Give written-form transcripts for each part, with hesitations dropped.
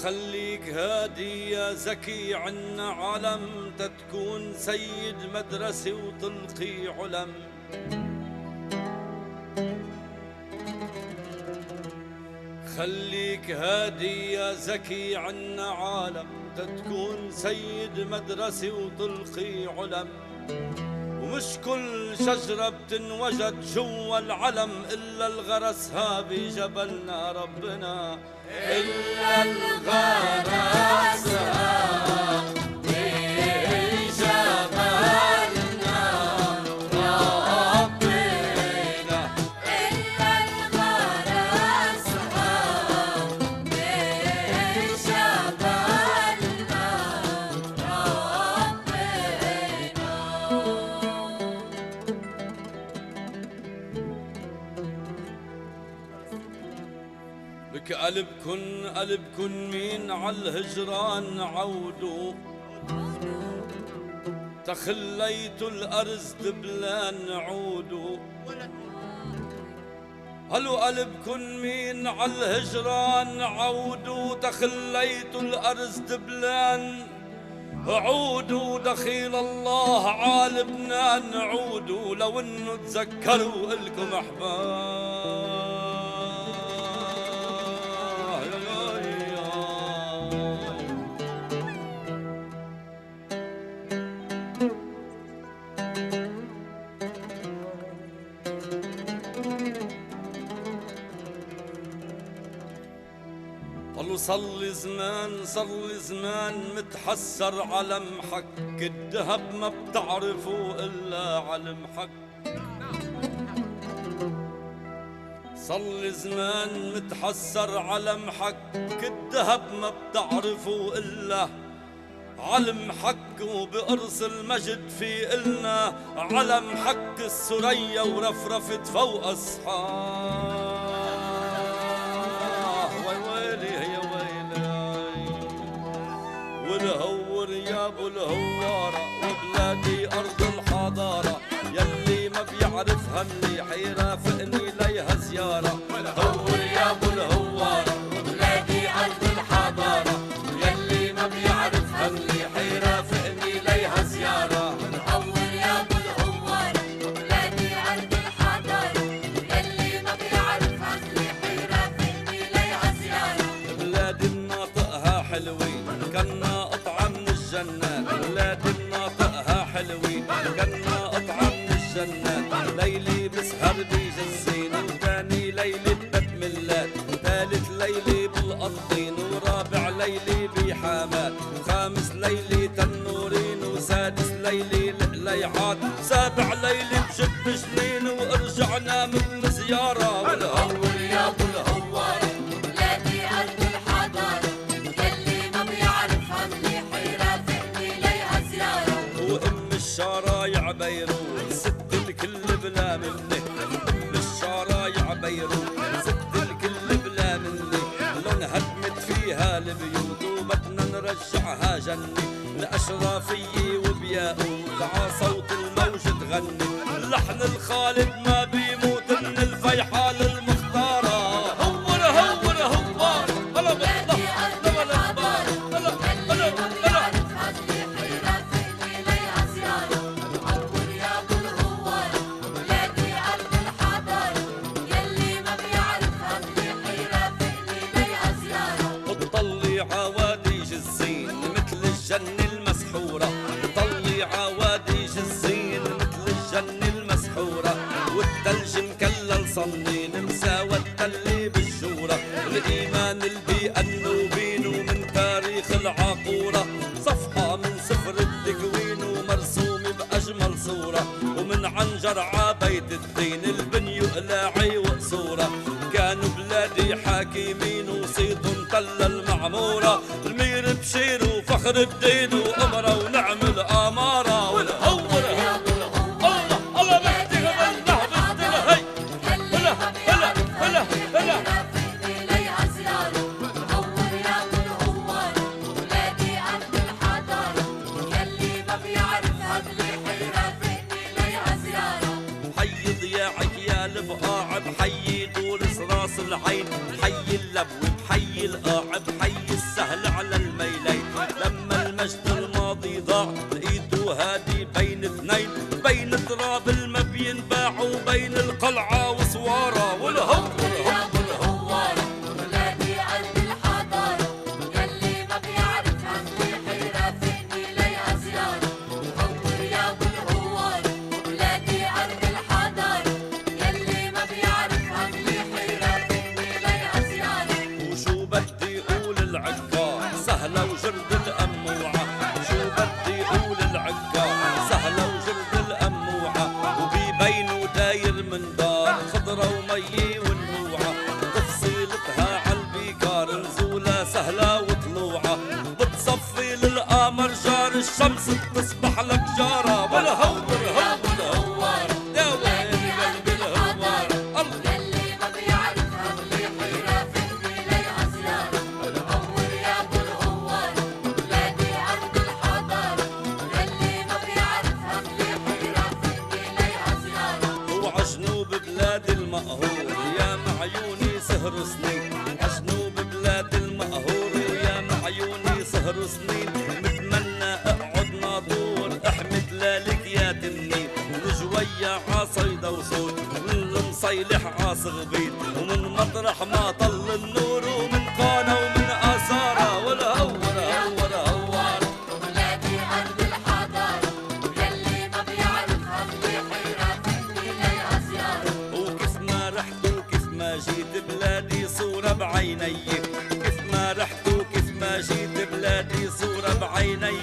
خليك هادي يا زكي عنا علم، تتكون سيد مدرسة وتلقي علم. خليك هادي يا زكي عنا عالم، تتكون سيد مدرسة وتلقي علم. ومش كل شجرة بتنوجد جوا العلم إلا الغرسها بجبلنا ربنا، إلا الغرسها بجبلنا ربنا، إلا الغرسها بجبلنا بك قلبكن مين عالهجران عودوا، تخليتوا الأرز دبلان عودوا. هلو قلبكن مين عالهجران عودوا، تخليتوا الأرز دبلان عودوا. دخيل الله عالبنان عودوا، لو انه تذكروا الكم احباب. قالوا صلي زمان متحسر على محك، الذهب ما بتعرفوا إلا على محك. صلي زمان متحسر على محك، الذهب ما بتعرفوا إلا على محك. وبقرص المجد في إلنا على محك السرية ورفرفت فوق أصحاب. والهور يا ابو الهوارة وبلادي ارض الحضارة، يلي ما بيعرفها منيح يرافقني ليها زيارة. والهور يا ابو الهوارة وبلادي ارض الحضارة، يلي ما بيعرفها منيح يرافقني ليها زيارة. والهور يا ابو الهوارة وبلادي ارض الحضارة، يلي ما بيعرفها منيح يرافقني ليها زيارة. بلادي مناطقها حلوين كنا قطعة من الجنات، بلادي مناطقها حلوين كنا قطعة من الجنات. ليلي بسهر بجزين، وتاني ليلي بتملات، وثالث ليلي بالقطين، ورابع ليلي بحامات، وخامس ليلي تنورين، وسادس ليلي لقليعات، سابع ليلي بشب جنين، وارجعنا من زيارة. والهور يا ابو الهوارة بلادي ارض الحضارة، يلي ما بيعرفها منيح يرافقني ليها زيارة. وام الشرايع بيروت ست الكل بلا مني، ام الشرايع بيروت ست الكل بلا مني. لون هدمت فيها البيوت وبدنا نرجعها جنة، لأشرافية وبياقوت ع صوت الموج تغني. لحن الخالد ما بيموت من الفيحة للمختارة. هور هور هوار هلا بلادي ارض الحضارة، يلي ما بيعرفها منيح يرافقني ليها زيارة. والهور يا ابو الهوارة بلادي ارض الحضارة، يلي ما بيعرفها منيح يرافقني ليها زيارة. بتطلي عوادي جزين مثل الجنة المسحورة، بتطلي عوادي جزين مثل الجنة المسحورة. والثلج مكلل صنين مساوى التلي بالشورى. الإيمان البيئة النوبين ومن تاريخ العقورة، صفحة من سفر التكوين ومرسوم بأجمل صورة. ومن عنجر عبيت الدين البني وقلاعي وقصورة، كانوا بلادي حاكمين وصيتهم تل المعمورة. المير بشير وفخر الدين وأمرة ونعمل أمارة. والهور يا ابو الهوارة الله بحكي قبل نهبط هي هلا هلا هلا هلا. يرافقني ليها زيارة. والهور يا ابو الهوارة بلادي ارض الحضارة، يلي ما بيعرفها منيح يرافقني ليها زيارة. حي ضياعك يا البقاع، بحيي دور راس العين، بحيي اللبو بحيي القاع، بحيي السهل السهل على الميلين. لما المجد الماضي ضاع لقيته هادي بين اثنين، بين تراب الما بينباع وبين القلعة وسوارة والهو والهو والهوارة. ولادي قلب الحضارة يلي ما بيعرفها حيرة فيني ليها زيارة. هور يا ابو الهوارة ولادي قلب الحضارة يلي ما بيعرفها حيرة فيني ليها زيارة. وشو بدي اقول العكار سهلة وجرد الأموعة، شو بدي اقول العكار سهلة وجرد الأموعة. وبيبينوا داير من دار خضرة ومي ونبوعة، تفصيلتها عالبيكار نزولة سهلة وطلوعة. بتصفي للقمر جار الشمس بتصبح لك جارة والهو والهو والهوارة. يا ويلي قلبي الهوارة يلي ما بيعرفها حيرة فيني ليها زيارة. هور يا ابو الهوارة ولادي قلب الحضارة يلي ما بيعرفها حيرة فيني ليها زيارة. وعجنوب بلاد المقهور يا معيوني سهر سنين، عجنوب بلاد المقهور يا معيوني سهر سنين. متمنى اقعد ناطور احمد لالك يا تنين، وجوية عصيدة وصوت من المصيلح عاصغبين، ومن مطرح ما طل النور ومن قانا ومن آثارة والهو والهو والهوارة. ولادي قلب الحضارة يلي ما بيعرفها حيرة فيني ليها زيارة. وكيف ما رحت وكيف ما جيت بلادي صورة بعيني، كيف ما رحت وكيف ما جيت بلادي صورة بعيني.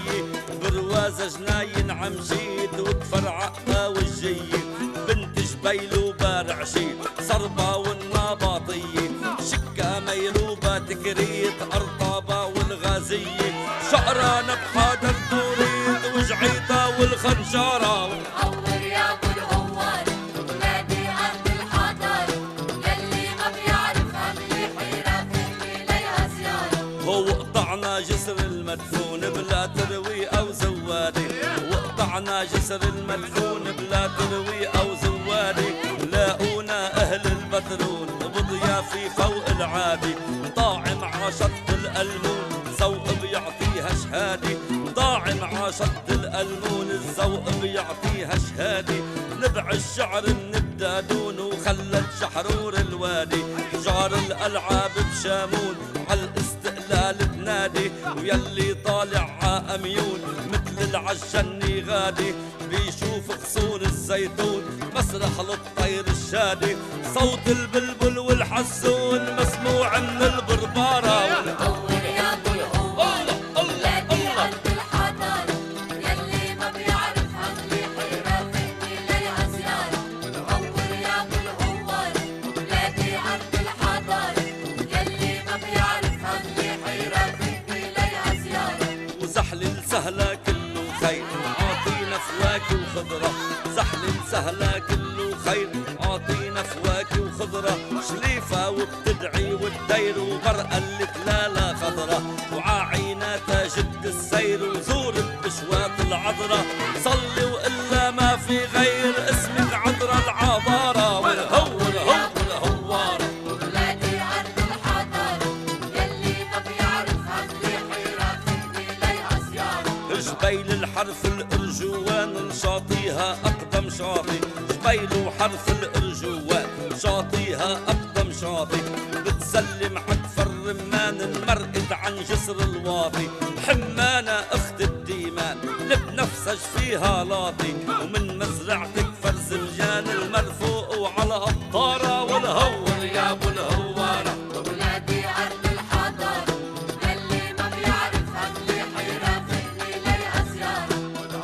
بروازة جناين عم جيت وكفر عقا والجية، بنت جبيل وبارع شيت صربة والنباطية، شكا ميلوبة تكريت أرطابة والغازية، شقران بحادر دوريت وجعيطة والخنجارة. هور يا ابو الهوارة ولادي قلب الحضارة يلي ما بيعرفها حيرة فيني ليها زيارة. هو قطعنا جسر المدفون بلا تروي أو زوادي، وقطعنا جسر المدفون بلا تروي أو زوادي. لاقونا أهل البترون بضيافي فوق العادي، طاعم عشط الألمون ذوق بيعطيها شهادي، طاعم عشط الألمون الذوق بيعطيها شهادي. نبع الشعر من الدادون وخلت شحرور الوادي، جار الألعاب بشامون عالاستقلال بنادي. ويلي طالع عاميون مثل العجني غادي، بيشوف غصون الزيتون مسرح للطير الشادي. صوت البلبل والحسون مسموع من البربارة. هور يا ابو الهوارة ولادي قلب الحضارة يلي ما بيعرفها حيرة فيني ليها زيارة. هور يا ابو الهوارة ولادي قلب الحضارة يلي ما بيعرفها حيرة فيني ليها زيارة. وزحل سهلة كله خير عاطينا فواكه وخضرة، زحل سهلة كله خير عاطينا فواكه وخضرة. شليفة وبتدعي والدير وبرقة التلالة خضرة، وعاعينا تجد السير وزور بشوات العذرة. صلي وإلا ما في غير اسمك عذرة العبارة والهو والهو والهوارة. ولادي قلب الحضارة يلي ما بيعرفها حيرة فيني ليها زيارة. جبيل الحرف الأرجوان شاطيها أقدم شاطي، جبيل وحرف الأرجوان شاطيها أقدم شاطي. بتسلم عكف الرمان المرقد عن جسر الواطي، حمانة أخت الديمان لبنفسج فيها لاطي. ومن مزرعتك فرز الجان المرفوق وعلى الطارة والهو يا ابو الهوارة. ولادي قلب الحضارة يلي ما بيعرفها حيرة فيني ليها زيارة.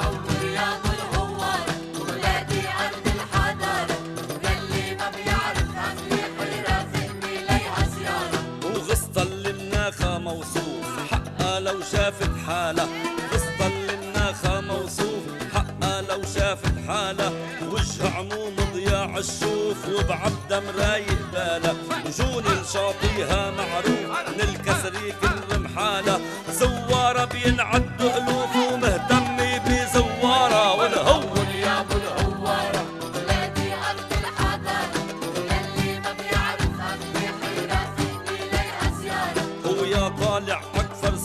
هور يا ابو الهوارة ولادي قلب الحضارة يلي ما بيعرفها حيرة فيني ليها زيارة. وغصة المناخة موصوف حقها لو شافت حالة، غصة المناخة موصوف حقها لو شافت حالة. وجه عموم ضياع الشوف وبعبدة مرايق بالة، وجون شاطيها معروف من الكسري كل محالة. زوارة بينعد ألوف ومهتمي بزوارة والهو يا ابو الهوارة. ولادي قلب الحضارة يلي ما بيعرفها حيرة فيني ليها زيارة. هو يا طالع أكثر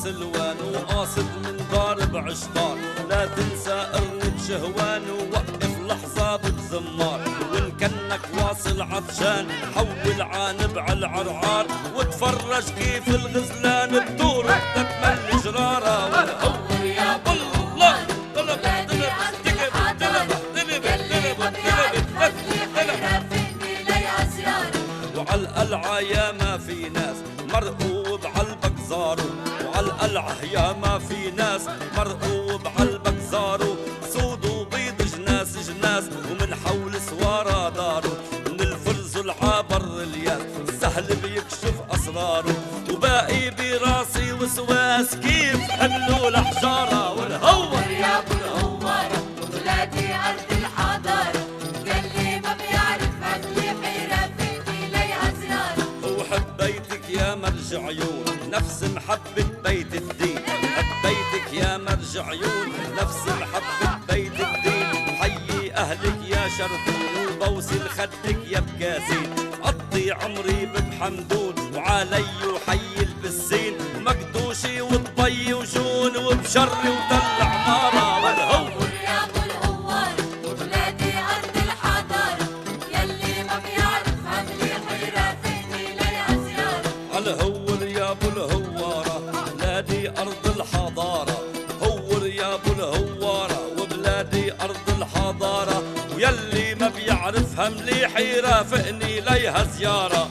قرنة شهوان ووقف لحظة بتزمار، وإن كنك واصل عطشان حول عانب على العرعار، وتفرج كيف الغزلان بدور تتملي جرارة. والهور يا بالله ولادي عند الحضارة يلي ما بيعرف هاللي حيرافقني ليها زيارة. وعالقلعة يا ما في ناس مرقوب عالبك زارو، وعالقلعة يا ما في ناس مرقوب عالبك زارو، سود وبيض جناس جناس ومن حول سوارة دارو، من الفرز والعابر الياس سهل بيكشف أسراره، وباقي براسي وسواس كيف حملوا الحجارة. والهور يا ابو الهوارة ولادي عند الحضارة يلي ما بيعرف هاللي حيرافقني ليها زيارة. وحبيتك يا مرج عيون نفس محبة بيت الدين، حبيتك يا مرج عيون نفس محبة بيت الدين، حيي أهلك يا شرفون وبوسل خدك يا بكاسين، قضي عمري بمحمدون وعلي وحي البسين، مقدوشي وطبي وجون وبشري ودلع نارة. والهور يا ابو الهوارة ولادي عند الحضارة يلي ما بيعرف هاللي حيرافقني ليها زيارة. الهور يا ابو الهوارة بلادي أرض الحضارة، هور يا ابو الهوارة وبلادي أرض الحضارة، ويلي ما بيعرفها مليح يرافقني ليها زيارة.